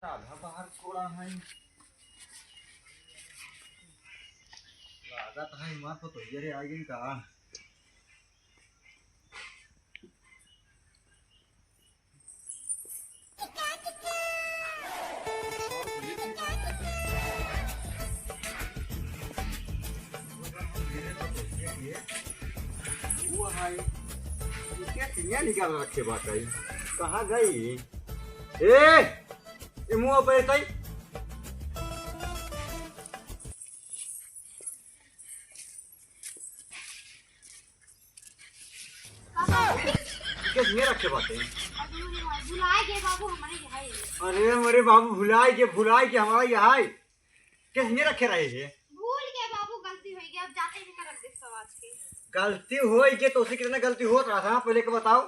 आधा बाहर छोड़ा है लागत है मां तो ये आ गई का वो है क्या चिड़िया निकाल रखे बात है कहाँ गई ए मुंह पे तई किस में रखे बातें भुलाए के बाबू हमारे यहाँ है। अरे मेरे बाबू भुलाए के हमारा यहाँ है किस में रखे रहे थे भूल के बाबू गलती हो गई अब जाते ही कर दे समाज के गलती होई के तो उसी कितना गलती होत रहा था पहले के बताओ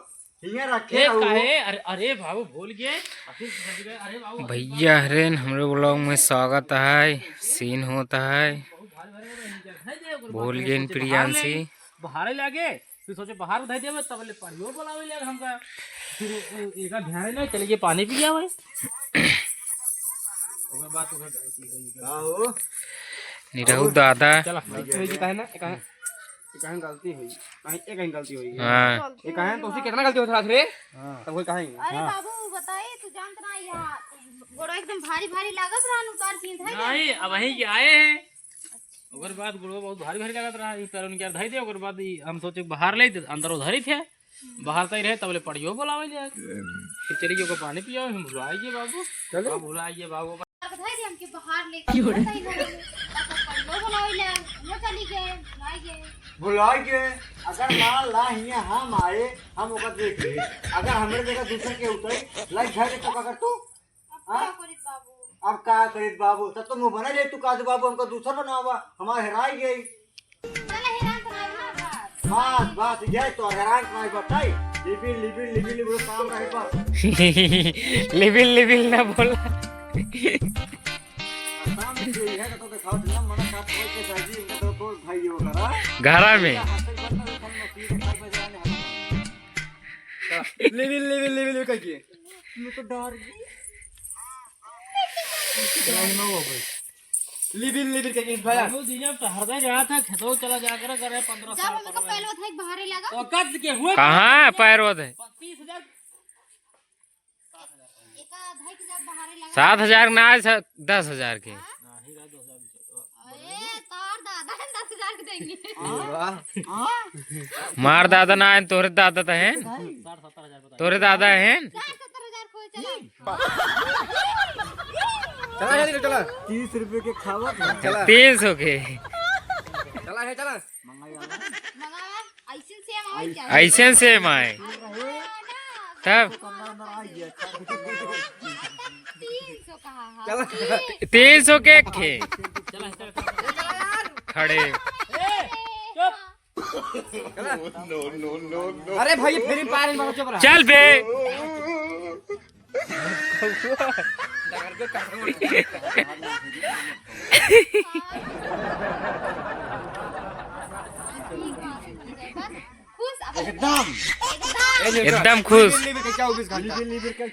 यहाँ रखे काहे अरे बाबू भूल गए अरे बाबू भैया हरेन हमरे ब्लॉग में स्वागत है। सीन होता है भूल गए प्रियांशी बाहर लागे फिर सोचे बाहर उठाई देवे तब ले पानियो बोलावे ले हमका फिर एका ध्यान नहीं चले के पानी पी गया भाई ओकर बात ओकर का हो निरहु दादा चला होई जी काहे ना कहां गलती हुई कहीं गलती हुई हाँ ये कहां तो उसे कितना गलती होता रे तब कोई कहां अरे बाबू बताए तू जानत ना यहाँ गोड़ा एकदम भारी भारी लागत रहन उतार सीन था नहीं अब वहीं के आए हैं ओकर बाद गुड़ो बहुत भारी भारी लागत रहा ई पैर उनके धई दे ओकर बाद हम सोचे बाहर ले अंदर उधर ही थे बाहर तई रहे तबले पड़ियो बोलावे ले फिर चली को पानी पियो हम भुलाइए बाबू चलो भुलाइए बाबू बताई दे हमके बाहर लेके बताई ना लो बोलावे ले वो चली गए लाई गए बुलाए के अगर मान ला हिया हम आए हम ओकर देख ले अगर हमरे जगह दूसरे के उतरे लाई घर तो का कर तू अब क्या करित बाबू अब का करित बाबू तब तो मुंह बना ले तू का बाबू हमको दूसरा बनावा हमारे हेराई गई चल हैरान तो नहीं ना बस ये तो हैरान नहीं बताई लिबिल काम रहे बस लिबिल ना बोला काम ये है तो दिखाओ ना मना का कोई के साजी इनका तो भाई हो करा घरा में लिबिल कहिए मैं तो डर गई लिबिल के भाई वो दिन तो हरदा गया था खेतों चला जाकर करे 15 जब साल हमको पहले था एक बाहर ही लगा तो कद के हुए कहाँ पैरवत है 30000 एक आधा के जब बाहर ही लगा 7,000 ना 10,000 के अरे तार दादा 10,000 के देंगे मार दादा ना है तोरे दादा तो हैं 60-70 तोरे दादा हैं 70,000 खोल चला चला 30 रुपए के खावा चला 300 के चला मंगा ऐसे से हम क्या ऐसे से माए तब 300 कहा 300 के खे खड़े अरे भाई फिर पार में चुप रहा चल बे खुश एकदम खुश लिबिल के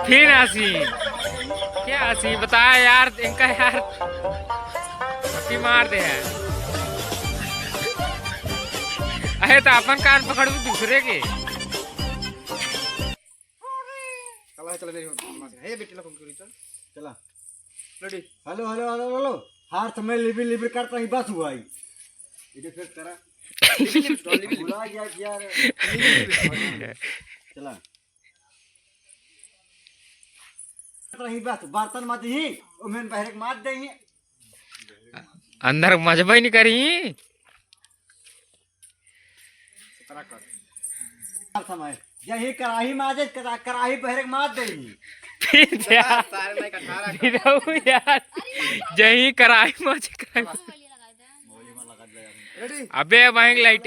फिर आसी क्या आसी बता यार इनका यार छुट्टी मार दे है अरे तो अपन कान पकड़ दूसरे के चला हे बेटी ला फोन करी चला रेडी हेलो हाथ में लिबिल करता ही बस हुआ ही इधर फिर तेरा बुला गया यार चला रही बस बर्तन मत ही ओमेन बहरे मार देंगे अंदर मजबा ही नहीं करी समय यही कराही माजे कराही बहरे मार देंगे फिर यार यही कराई मज अबे वहीं लाइट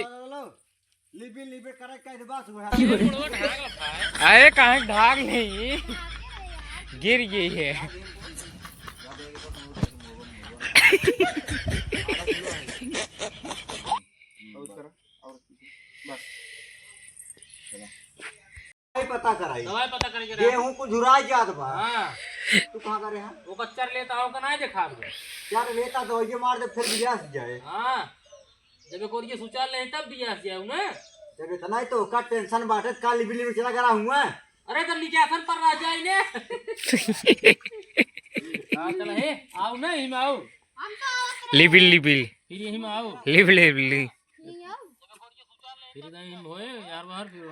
लिबिल करे कैसे बस हुआ अरे कहाँ ढाक नहीं गिर गई है पता कराई दवाई पता करेंगे गेहूं को झुराई जात बा हां तू कहाँ का रहा? वो बच्चा लेता हो का ना देखा दो क्या लेता तो ये मार दे फिर बियास जाए। हाँ जब को ये सुचाल ले तब दिया जाऊ ना जब इतना ही तो का टेंशन बाटे काली बिल्ली में चला करा हुआ। अरे तो निकासन पर राजा ही ने हाँ चल हे आओ ना हिम आओ हम तो आवत लिबिल लिबिल फिर यही में आओ लिबिल लिबिल नहीं आओ। फिर हिम होए यार बाहर फिर